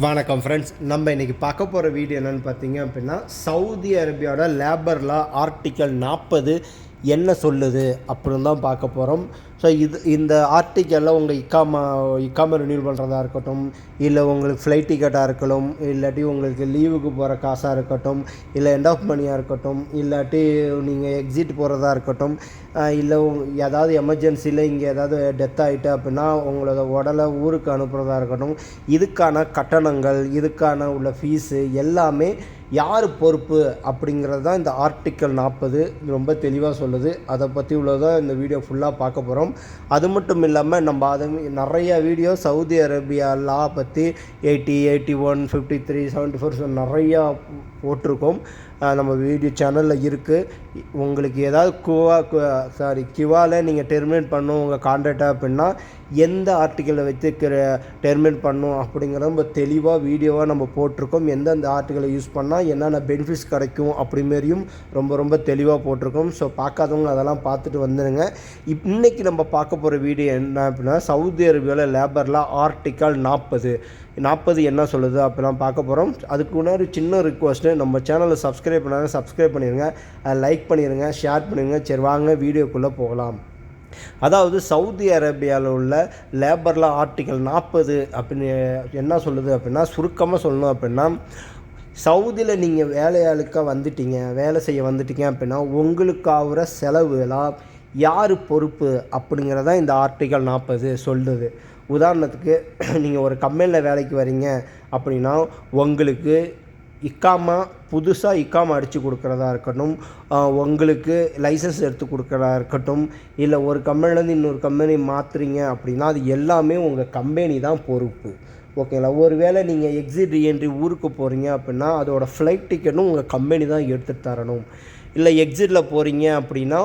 வணக்கம் ஃப்ரெண்ட்ஸ். நம்ம இன்றைக்கி பார்க்க போகிற வீடியோ என்னென்னு பார்த்தீங்க அப்படின்னா, சவுதி அரேபியாவோட லேபர் லா ஆர்டிக்கல் 40 என்ன சொல்லுது அப்படின்னு தான் பார்க்க போகிறோம். ஸோ இந்த ஆர்டிக்கலில் உங்கள் இக்காமா ரினியூல் பண்ணுறதா இருக்கட்டும், இல்லை உங்களுக்கு ஃப்ளைட் டிக்கெட்டாக இருக்கட்டும், இல்லாட்டி உங்களுக்கு லீவுக்கு போகிற காசாக இருக்கட்டும், இல்லை எண்ட் ஆஃப் மணியாக இருக்கட்டும், இல்லாட்டி நீங்கள் எக்ஸிட் போகிறதா இருக்கட்டும், இல்லை ஏதாவது எமர்ஜென்சியில் இங்கே ஏதாவது டெத் ஆகிட்டு அப்படின்னா உங்களோட உடலை ஊருக்கு அனுப்புகிறதா இருக்கட்டும், இதுக்கான கட்டணங்கள், இதுக்கான உள்ள ஃபீஸு எல்லாமே யார் பொறுப்பு அப்படிங்கிறது தான் இந்த ஆர்டிக்கல் 40 ரொம்ப தெளிவாக சொல்லுது. அதை பற்றி உள்ளதான் இந்த வீடியோ ஃபுல்லாக பார்க்க போகிறோம். அது மட்டும் இல்லாமல் நம்ம அதை நிறையா வீடியோ சவுதி அரேபியா லா பற்றி 80, 81, 53, 74 நிறையா போட்டிருக்கோம். நம்ம வீடியோ சேனலில் இருக்குது. உங்களுக்கு ஏதாவது கிவாவில் நீங்கள் டெர்மினேட் பண்ணணும் உங்கள் கான்ட்ராக்டை அப்படின்னா எந்த ஆர்டிக்கலை வச்சு டெர்மினேட் பண்ணணும் அப்படிங்கிற நம்ம தெளிவாக வீடியோவாக நம்ம போட்டிருக்கோம். எந்தெந்த ஆர்டிக்கலை யூஸ் பண்ணால் என்னென்ன பெனிஃபிட்ஸ் கிடைக்கும் அப்படிமாரியும் ரொம்ப தெளிவாக போட்டிருக்கோம். ஸோ பார்க்காதவங்க அதெல்லாம் பார்த்துட்டு வந்துடுங்க. இன்றைக்கி நம்ம பார்க்க போகிற வீடியோ என்ன அப்படின்னா, சவுதி அரேபியாவில் லேபர் லா ஆர்டிக்கல் 40 என்ன சொல்லுது அப்படிலாம் பார்க்க போகிறோம். அதுக்கு முன்னாடி சின்ன ரிக்வஸ்ட்டு, நம்ம சேனலை சப்ஸ்கிரைப் பண்ணாங்க சப்ஸ்கிரைப் பண்ணிடுங்க, லைக் பண்ணிடுங்க, ஷேர் பண்ணிடுங்க. சரி வாங்க வீடியோக்குள்ளே போகலாம். அதாவது சவுதி அரேபியாவில் உள்ள லேபர் லா ஆர்டிக்கல் 40 அப்படின்னு என்ன சொல்லுது அப்படின்னா, சுருக்கமாக சொல்லணும் அப்படின்னா, சவுதியில் நீங்கள் வேலையாளுக்காக வேலை செய்ய வந்துட்டீங்க அப்படின்னா உங்களுக்கு ஆகிற செலவுலாம் யார் பொறுப்பு அப்படிங்கிறதான் இந்த ஆர்டிக்கல் 40 சொல்லுது. உதாரணத்துக்கு நீங்கள் ஒரு கம்பெனியில் வேலைக்கு வரீங்க அப்படின்னா உங்களுக்கு புதுசாக இக்காமா அடித்து கொடுக்குறதா இருக்கட்டும், உங்களுக்கு லைசன்ஸ் எடுத்து கொடுக்குறதா இருக்கட்டும், இல்லை ஒரு கம்பெனிலேருந்து இன்னொரு கம்பெனி மாற்றுறீங்க அப்படின்னா அது எல்லாமே உங்கள் கம்பெனி தான் பொறுப்பு. ஓகேங்களா? ஒரு வேளை நீங்கள் எக்ஸிட் ரீஎன்ட்ரி ஊருக்கு போகிறீங்க அப்படின்னா அதோட ஃப்ளைட் டிக்கெட்டும் உங்கள் கம்பெனி தான் எடுத்துகிட்டு தரணும். இல்லை எக்ஸிட்டில் போகிறீங்க அப்படின்னா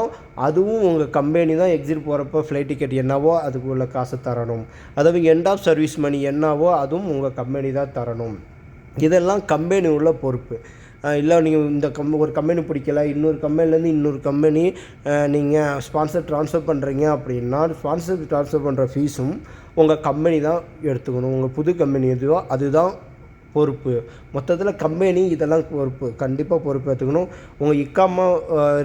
அதுவும் உங்கள் கம்பெனி தான் எக்ஸிட் போகிறப்போ ஃப்ளைட் டிக்கெட் என்னவோ அதுக்கு உள்ள காசு தரணும். அதாவது எண்ட் ஆஃப் சர்வீஸ் மணி என்னவோ அதுவும் உங்கள் கம்பெனி தான் தரணும். இதெல்லாம் கம்பெனி உள்ள பொறுப்பு. இல்லை நீங்கள் ஒரு கம்பெனி பிடிக்கல, இன்னொரு கம்பெனிலேருந்து இன்னொரு கம்பெனி நீங்கள் ஸ்பான்சர் ட்ரான்ஸ்ஃபர் பண்ணுறீங்க அப்படின்னா ஸ்பான்சர் ட்ரான்ஸ்ஃபர் பண்ணுற ஃபீஸும் உங்கள் கம்பெனி தான் எடுத்துக்கணும். உங்கள் புது கம்பெனி எதுவோ அதுதான் பொறுப்பு. மொத்தத்தில் கம்பெனி இதெல்லாம் கண்டிப்பாக பொறுப்பு எடுத்துக்கணும். உங்கள் இக்காமா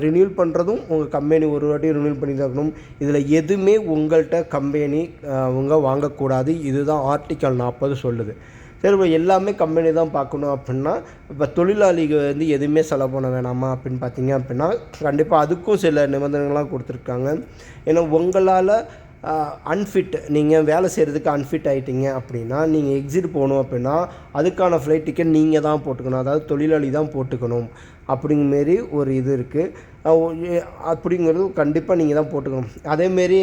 ரினியூல் பண்ணுறதும் உங்கள் கம்பெனி ஒரு வாட்டி ரினியூல் பண்ணி தான் இருக்கணும். இதில் எதுவுமே உங்கள்கிட்ட கம்பெனி அவங்க வாங்கக்கூடாது. இதுதான் ஆர்டிக்கல் 40 சொல்லுது. சரி, இப்போ எல்லாமே கம்பெனி தான் பார்க்கணும் அப்படின்னா இப்போ தொழிலாளிகள் எதுவுமே செலவு பண்ண வேணாமா அப்படின்னு பார்த்தீங்க அப்படின்னா கண்டிப்பாக அதுக்கும் சில நிபந்தனைகள்லாம் கொடுத்துருக்காங்க. ஏன்னா உங்களால் அன்ஃபிட், நீங்கள் வேலை செய்கிறதுக்கு அன்ஃபிட் ஆகிட்டீங்க அப்படின்னா நீங்கள் எக்ஸிட் போகணும் அப்படின்னா அதுக்கான ஃப்ளைட் டிக்கெட் நீங்கள் தான் போட்டுக்கணும். அதாவது தொழிலாளி தான் போட்டுக்கணும் அப்படிங்கமாரி ஒரு இது இருக்குது. அப்படிங்கிறது கண்டிப்பாக நீங்கள் தான் போட்டுக்கணும். அதேமாரி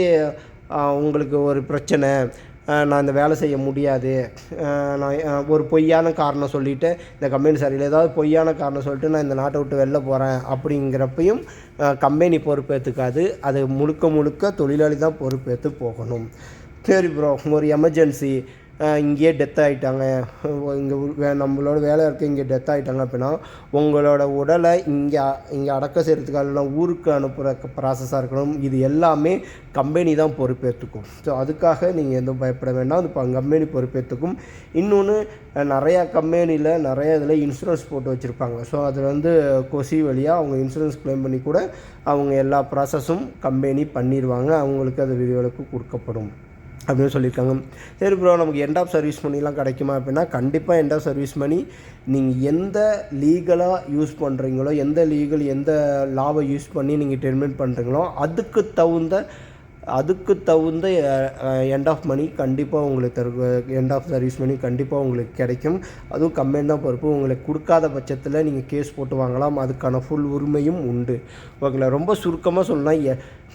உங்களுக்கு ஒரு பிரச்சனை, நான் இந்த வேலை செய்ய முடியாது, நான் ஒரு பொய்யான காரணம் சொல்லிவிட்டு இந்த கம்பெனி சரியில்லை, ஏதாவது பொய்யான காரணம் சொல்லிட்டு நான் இந்த நாட்டை விட்டு வெளில போகிறேன் அப்படிங்கிறப்பையும் கம்பெனி பொறுப்பேற்றுக்காது. அது முழுக்க தொழிலாளி தான் பொறுப்பேற்று போகணும். சரி ப்ரோ, ஒரு எமர்ஜென்சி, இங்கேயே டெத் ஆகிட்டாங்க, நம்மளோட வேலை இருக்க இங்கே டெத் ஆகிட்டாங்க அப்படின்னா உங்களோட உடலை இங்கே அடக்கம் செய்கிறதுக்காக ஊருக்கு அனுப்புகிற ப்ராசஸாக இருக்கணும். இது எல்லாமே கம்பெனி தான் பொறுப்பேற்றுக்கும். ஸோ அதுக்காக நீங்கள் எதுவும் பயப்பட வேண்டாம், அது கம்பெனி பொறுப்பேற்றுக்கும். இன்னொன்று, நிறையா கம்பெனியில் நிறைய இதில் இன்சூரன்ஸ் போட்டு வச்சுருப்பாங்க. ஸோ அதில் கொசி வழியாக அவங்க இன்சூரன்ஸ் க்ளைம் பண்ணி கூட அவங்க எல்லா ப்ராசஸும் கம்பெனி பண்ணிடுவாங்க. அவங்களுக்கு அது விதிவிலக்கு கொடுக்கப்படும் அப்படின்னு சொல்லியிருக்காங்க. சரி ப்ரோ, நமக்கு எண்ட் ஆஃப் சர்வீஸ் மணிலாம் கிடைக்குமா அப்படின்னா கண்டிப்பாக எண்ட் ஆஃப் சர்வீஸ் மணி நீங்கள் எந்த லீகலாக யூஸ் பண்ணுறீங்களோ, எந்த லாவை யூஸ் பண்ணி நீங்கள் டெர்மினேட் பண்ணுறீங்களோ அதுக்கு தகுந்த எண்ட் ஆஃப் மணி கண்டிப்பாக உங்களுக்கு எண்ட் ஆஃப் சர்வீஸ் மணி கண்டிப்பாக உங்களுக்கு கிடைக்கும். அதுவும் கம்பெனி தான் பொறுப்பு. உங்களுக்கு கொடுக்காத பட்சத்தில் நீங்கள் கேஸ் போட்டு வாங்கலாம். அதுக்கான ஃபுல் உரிமையும் உண்டு. ஓகேங்களா? ரொம்ப சுருக்கமாக சொன்னால்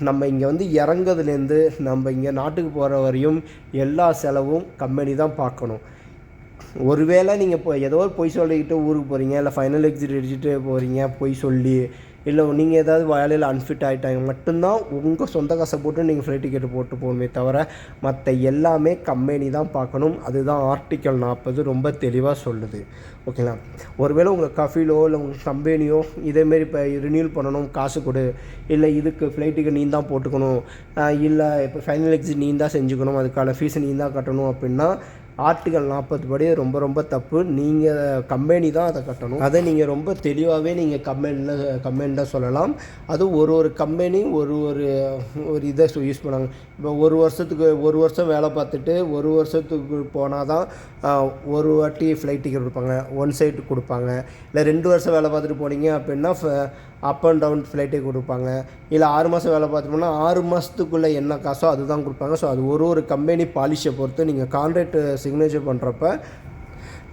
நம்ம இங்கே இறங்குறதுலேருந்து நம்ம இங்கே நாட்டுக்கு போகிற வரையும் எல்லா செலவும் கம்பெனி தான் பார்க்கணும். ஒருவேளை நீங்கள் ஏதோ ஒரு பொய் சொல்லிக்கிட்டு ஊருக்கு போகிறீங்க, இல்லை ஃபைனல் எக்ஸிட் அடிச்சுட்டு போகிறீங்க பொய் சொல்லி, இல்லை நீங்கள் ஏதாவது வேலையில் அன்ஃபிட் ஆகிட்டாங்க மட்டும்தான் உங்கள் சொந்த காசை போட்டு நீங்கள் ஃப்ளைட் டிக்கெட்டு போட்டு போகணுமே தவிர மற்ற எல்லாமே கம்பெனி தான் பார்க்கணும். அதுதான் ஆர்டிக்கல் 40 ரொம்ப தெளிவாக சொல்லுது. ஓகேங்களா? ஒருவேளை உங்கள் கஃபீலோ இல்லை உங்கள் கம்பெனியோ இதேமாரி இப்போ ரினியூல் பண்ணணும், காசு கொடு, இல்லை இதுக்கு ஃப்ளைட் டிக்கெட் நீ தான் போட்டுக்கணும், இல்லை இப்போ ஃபைனல் எக்ஸிட் நீ தான் செஞ்சுக்கணும், அதுக்கான ஃபீஸை நீ தான் கட்டணும் அப்படின்னா ஆர்டிகல் 40 படி ரொம்ப ரொம்ப தப்பு. நீங்கள் கம்பெனி தான் அதை கட்டணும். அதை நீங்கள் ரொம்ப தெளிவாகவே நீங்கள் கம்பெனியில் சொல்லலாம். அதுவும் ஒரு கம்பெனி ஒரு இதை யூஸ் பண்ணாங்க. இப்போ ஒரு வருஷம் வேலை பார்த்துட்டு ஒரு வருஷத்துக்கு போனால் தான் ஒரு வாட்டி ஃப்ளைட் டிக்கெட் கொடுப்பாங்க, ஒன் சைடு கொடுப்பாங்க. இல்லை 2 வருஷம் வேலை பார்த்துட்டு போனீங்க அப்படின்னா அப் அண்ட் டவுன் ஃப்ளைட்டே கொடுப்பாங்க. இல்லை 6 மாதம் வேலை பார்த்துட்டோம்னா 6 மாதத்துக்குள்ளே என்ன காசோ அதுதான் கொடுப்பாங்க. ஸோ அது ஒரு கம்பெனி பாலிஷை பொறுத்து நீங்கள் கான்ட்ராக்ட் சிக்னேச்சர்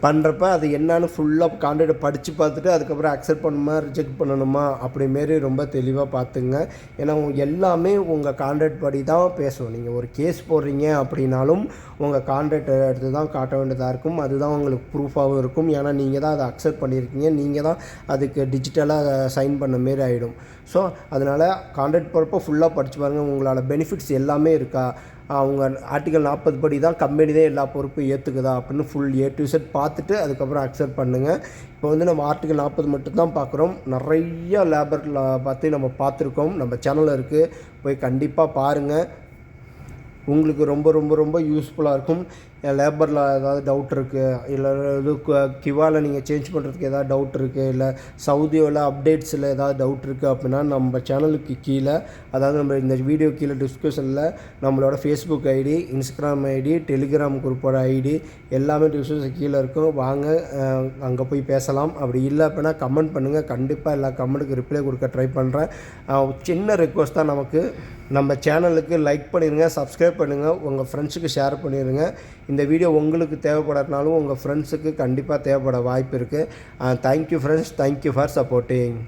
பண்ணுறப்ப அது என்னான்னு ஃபுல்லாக கான்ட்ராக்டை படித்து பார்த்துட்டு அதுக்கப்புறம் அக்செப்ட் பண்ணணுமா ரிஜெக்ட் பண்ணணுமா அப்படிமாரி ரொம்ப தெளிவாக பார்த்துங்க. ஏன்னா எல்லாமே உங்கள் கான்ட்ராக்ட் படி தான் பேசணும். நீங்கள் ஒரு கேஸ் போடுறீங்க அப்படின்னாலும் உங்கள் கான்ட்ராக்ட் எடுத்து தான் காட்ட வேண்டியதாக இருக்கும். அதுதான் உங்களுக்கு ப்ரூஃபாகவும் இருக்கும். ஏன்னா நீங்கள் தான் அதை அக்செப்ட் பண்ணியிருக்கீங்க, நீங்கள் தான் அதுக்கு டிஜிட்டலாக சைன் பண்ண மாரி ஆகிடும். ஸோ அதனால் கான்ட்ராக்ட் போகிறப்போ ஃபுல்லாக படித்து பாருங்கள். உங்களால் பெனிஃபிட்ஸ் எல்லாமே இருக்கா, அவங்க ஆர்டிகல் 40 படி தான் கம்பெனி தான் எல்லா பொறுப்பும் ஏற்றுக்குதா அப்படின்னு ஃபுல் A to Z பார்த்துட்டு அதுக்கப்புறம் அக்செப்ட் பண்ணுங்கள். இப்போ நம்ம ஆர்டிகல் 40 மட்டும்தான் பார்க்குறோம். நிறைய லேபர் பார்த்து நம்ம பார்த்துருக்கோம். நம்ம சேனலில் இருக்குது, போய் கண்டிப்பாக பாருங்கள். உங்களுக்கு ரொம்ப ரொம்ப ரொம்ப யூஸ்ஃபுல்லாக இருக்கும். லேபரில் ஏதாவது டவுட் இருக்குது, இல்லை இது கிவாவில் நீங்கள் சேஞ்ச் பண்ணுறதுக்கு ஏதாவது டவுட் இருக்குது, இல்லை சவுதியோவில் அப்டேட்ஸில் ஏதாவது டவுட் இருக்குது அப்படின்னா நம்ம சேனலுக்கு கீழே, அதாவது நம்ம இந்த வீடியோ கீழே டிஸ்கிரிப்ஷனில் நம்மளோட Facebook ID, Instagram ID, Telegram குரூப்போட ஐடி எல்லாமே டிஸ்கிரிப்ஷன் கீழே இருக்கும். வாங்க அங்கே போய் பேசலாம். அப்படி இல்லை அப்படின்னா கமெண்ட் பண்ணுங்கள். கண்டிப்பாக எல்லா கமெண்ட்டுக்கு ரிப்ளை கொடுக்க ட்ரை பண்ணுறேன். சின்ன ரெக்வஸ்ட் தான் நமக்கு. நம்ம சேனலுக்கு லைக் பண்ணிடுங்க, சப்ஸ்கிரைப் பண்ணுங்கள், உங்கள் ஃப்ரெண்ட்ஸுக்கு ஷேர் பண்ணிடுங்க. இந்த வீடியோ உங்களுக்கு தேவைப்படாதனாலும் உங்கள் ஃப்ரெண்ட்ஸுக்கு கண்டிப்பாக தேவைப்பட வாய்ப்பு இருக்குது. Thank you friends, thank you for supporting.